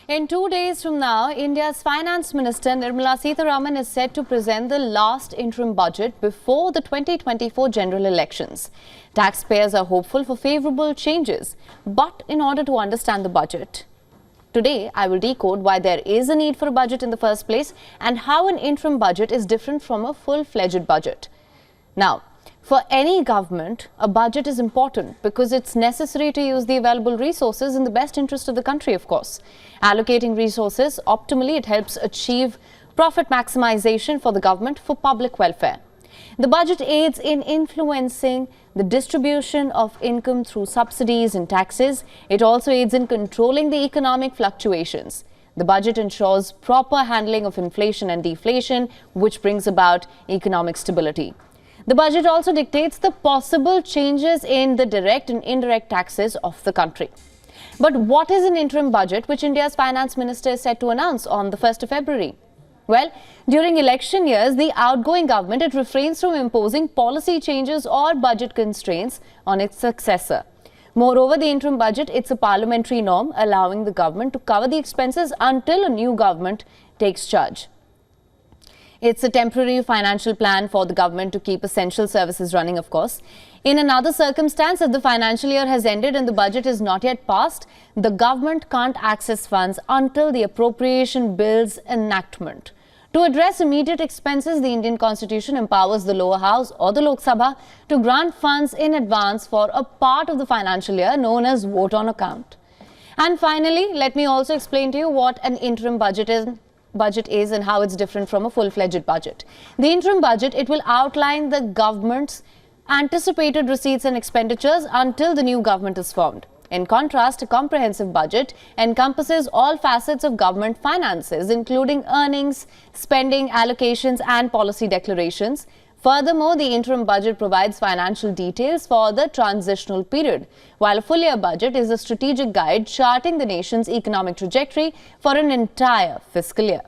In 2 days from now, India's Finance Minister Nirmala Sitharaman is set to present the last interim budget before the 2024 general elections. Taxpayers are hopeful for favourable changes. But in order to understand the budget, today I will decode why there is a need for a budget in the first place and how an interim budget is different from a full-fledged budget. Now, for any government, a budget is important because it's necessary to use the available resources in the best interest of the country, of course. Allocating resources optimally, it helps achieve profit maximization for the government for public welfare. The budget aids in influencing the distribution of income through subsidies and taxes. It also aids in controlling the economic fluctuations. The budget ensures proper handling of inflation and deflation, which brings about economic stability. The budget also dictates the possible changes in the direct and indirect taxes of the country. But what is an interim budget which India's Finance Minister is set to announce on the 1st of February? Well, during election years, the outgoing government, it refrains from imposing policy changes or budget constraints on its successor. Moreover, the interim budget, it's a parliamentary norm allowing the government to cover the expenses until a new government takes charge. It's a temporary financial plan for the government to keep essential services running, of course. In another circumstance, if the financial year has ended and the budget is not yet passed, the government can't access funds until the appropriation bill's enactment. To address immediate expenses, the Indian Constitution empowers the lower house or the Lok Sabha to grant funds in advance for a part of the financial year known as vote on account. And finally, let me also explain to you what an interim budget is and how it's different from a full-fledged budget. The interim budget, it will outline the government's anticipated receipts and expenditures until the new government is formed. In contrast, a comprehensive budget encompasses all facets of government finances, including earnings, spending, allocations and policy declarations. Furthermore, the interim budget provides financial details for the transitional period, while a full-year budget is a strategic guide charting the nation's economic trajectory for an entire fiscal year.